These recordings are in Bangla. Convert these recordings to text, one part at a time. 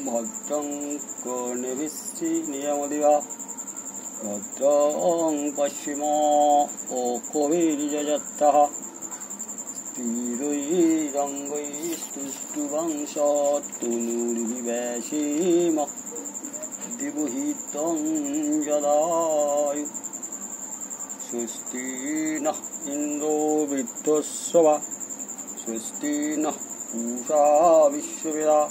ভদ্রং কর্ণেভিশ্চিনিয়মদিবা ভদ্রং পশ্চিমোকবির্যজত্তঃ স্থিরৈরঙ্গৈस्तुष्टुवंशतनुर्विवेशिम दिवहितं जदायु स्वस्ति नः इन्द्रो वृद्धस्रवा स्वस्ति नः पूषा विश्ववेदा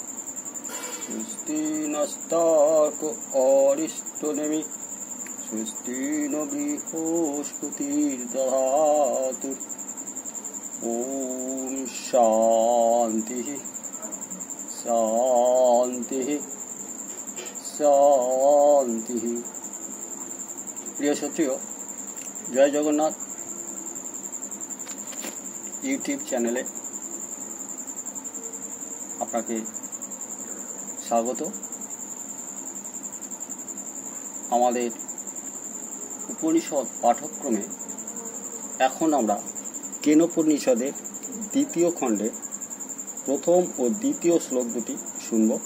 स्वस्ति नस्तार्क्ष्यो अरिष्टनेमिः स्वस्ति न बृहस्पतिर्दधातु। ओम शांति शांति शांति। प्रिय सत्यो, जय जगन्नाथ यूट्यूब चैनेले आपनाके स्वागत। आमादेर उपनिषद पाठ्यक्रमे एखन आमरा केनोपनिषदेर द्वितीय खंडे प्रथम और द्वितीय श्लोक दुटी शुनब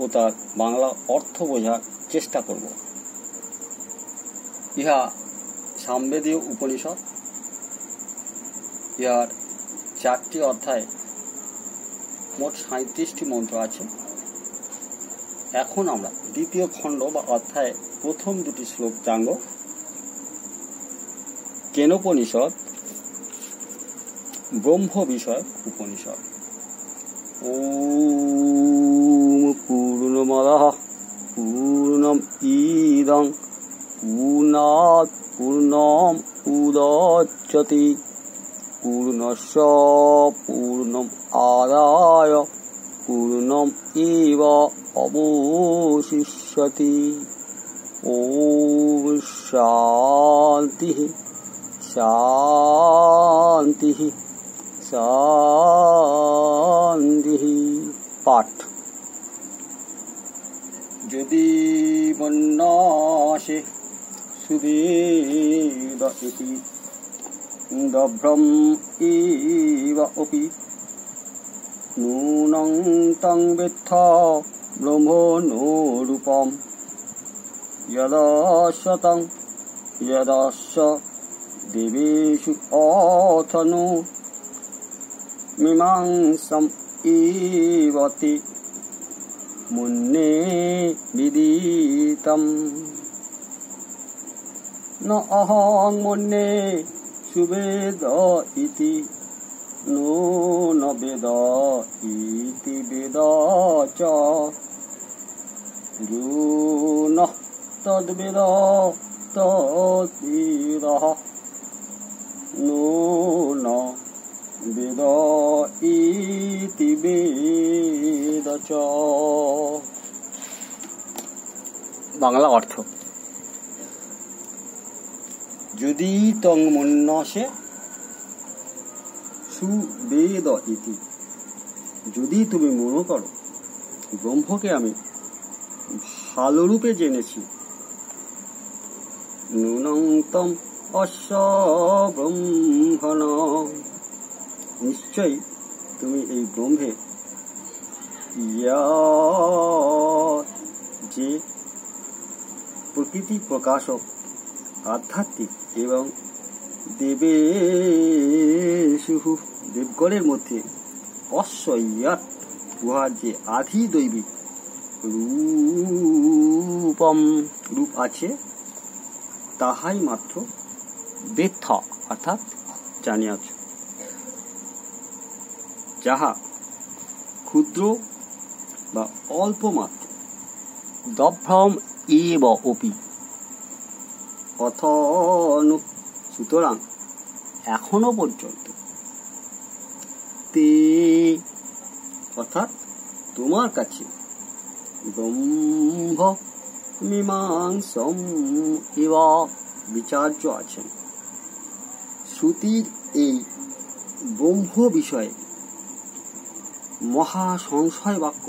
और तार बांगला अर्थ बोझार चेष्टा करब। इहा सामवेदीय उपनिषद। इहार 4टी अध्याय मोट 37टी मंत्र आछे। एखन आमरा द्वितीय खंड बा अध्याय प्रथम दुटी श्लोक जानब। केनोपनिषद ब्रह्म विषय उपनिषद। ओम पूर्णमदः पूर्णमिदं पूर्णात् पूर्णम् उदच्यते पूर्णस्य पूर्णम् आदाय पूर्णमेव अवशिष्यते। ओम शांति शांति शांति। पाठ। यदि मन्नासे सुवेद इति दभ्रम एव अपि नूनं तं वेत्था ब्रह्मणो रूपम् यदाशतं यदाश देवेषु अथनु मीमांसम् एवति मुन्ने विदितम्। न अहं मुन्ने सुवेद इति नो न वेद इति वेद च यो न तद्वेद तद्वेदः नो न वेद इति वेद च। बांगला अर्थ। यदि तং मन्नासे सुवेद इति, यदि तुमी मने करो ब्रह्मके आमी भालो रूपे जेनेछि, नूनं तम अस्य ब्रह्मण, निश्चय तुमी এই ব্রহ্মে যে प्रकृति प्रकाशक आध्यात्मिक एवं देवेषु देवगणेर मध्य अश्वयात उहार जे आधि दैविक रूपम रूप आछे ताहाई मात्र बेथा अर्थात जानियाछ, যাহা ক্ষুদ্র বা অল্প মাত্র। দভ্রম এব অপি অথনু, সুতরাং এখনো পর্যন্ত। তে অর্থাৎ তোমার কাছে ব্রহ্ম মীমাংসম এব বিচার্য আছেন। শ্রুতির এই ব্রহ্ম বিষয়ে মহা সংশয় বাক্য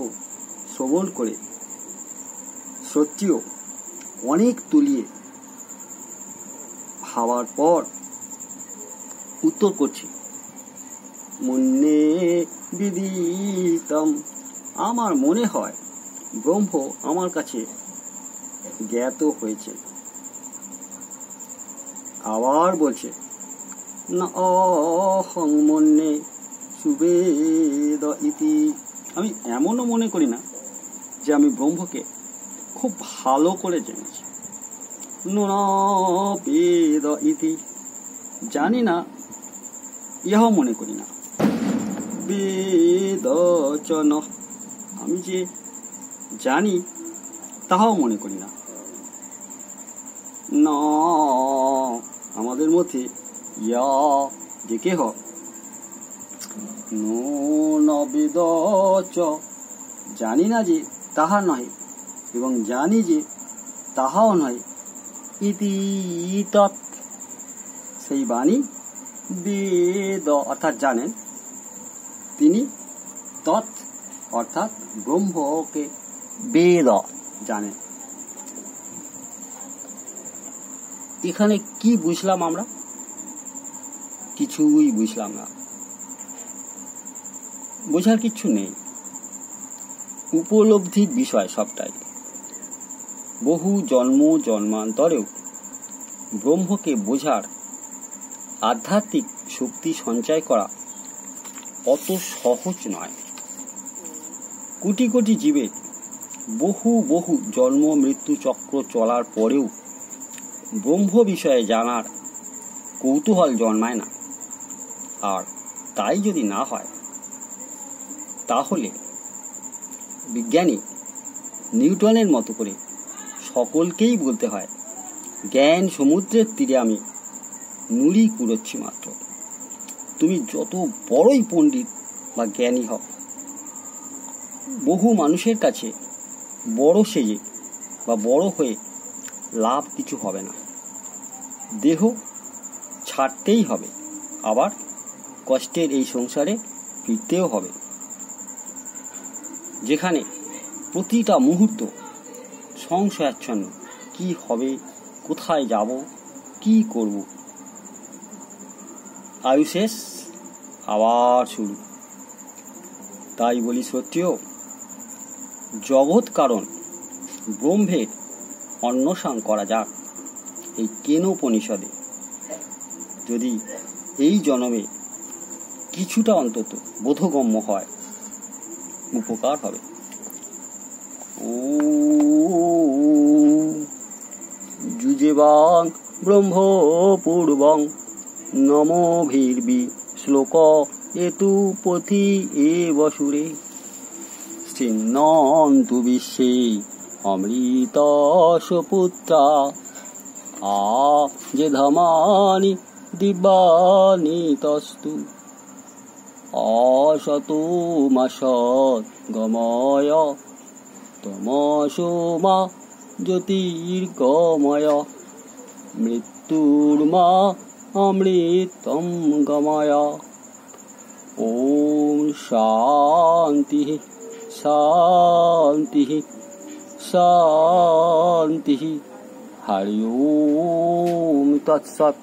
শ্রবণ করে সত্যিও অনেক তুলিয়ে ভাবার পর उत्तर করছি মুন্নে বিদিতম, আমার মনে হয় ব্রহ্ম আমার কাছে জ্ঞাত হয়েছে। আবার বলছে না অহং মন্যে সুবেদ ইতি, আমি এমনও মনে করি না যে আমি ব্রহ্মকে খুব ভালো করে জেনেছি। ন বেদ ইতি, জানি না ইহাও মনে করি না। বেদ চ ন, আমি যে জানি তাহাও মনে করি না। ন, আমাদের মধ্যে ইয়া যে কেহ, ন বেদ চ, জানি না যে তাহা নয় এবং জানি যে তাহাও নয়। ইতি তৎ, সেই বাণী বেদ অর্থাৎ জানেন তিনি, তৎ অর্থাৎ ব্রহ্মকে বেদ জানেন। এখানে কি বুঝলাম আমরা? কিছুই বুঝলাম না, বোঝার কিছু নেই। উপলব্ধির বিষয় সবটাই। বহু জন্ম জন্মান্তরেও ব্রহ্মকে বোঝার আধ্যাত্মিক শক্তি সঞ্চয় করা অত সহজ নয়। কোটি কোটি জীবের বহু বহু জন্ম মৃত্যু চক্র চলার পরেও ব্রহ্ম বিষয়ে জানার কৌতূহল জন্মায় না। আর তাই যদি না হয় তাহলে বিজ্ঞানী নিউটনের মতো করে সকলকেই বলতে হয়, জ্ঞান সমুদ্রের তীরে আমি নুড়ি কুড়োচ্ছি মাত্র। তুমি যত বড়ই পণ্ডিত বা জ্ঞানী হও, বহু মানুষের কাছে বড় সেজে বা বড় হয়ে লাভ কিছু হবে না। দেহ ছাড়তেই হবে, আবার কষ্টের এই সংসারে ফিরতেও হবে, যেখানে প্রতিটা মুহূর্ত সংশয়াচ্ছন্ন। কি হবে, কোথায় যাব, কি করব, আয়ু শেষ আবার শুরু। তাই বলি সত্যিও জগৎ কারণ ব্রহ্মের অন্বেষণ করা যাক এই কেনোপনিষদে। যদি এই জন্মে কিছুটা অন্তত বোধগম্য হয়, উপকার হবে। যুজেবাং ব্রহ্ম পূর্বং নমোভির্বি শ্লোক এতু পথি এব সুরে ছিন্নন্তু বিশ্বে অমৃত সুপুত্রা আ যে ধামানি দিব্যানি তস্তু অসতোমসৎ গময় তমসোমা জ্যোতির্গময় মৃত্যুর্মা অমৃতম গময়। ওম শান্তি শান্তি শান্তি। হরি ওম তৎসৎ।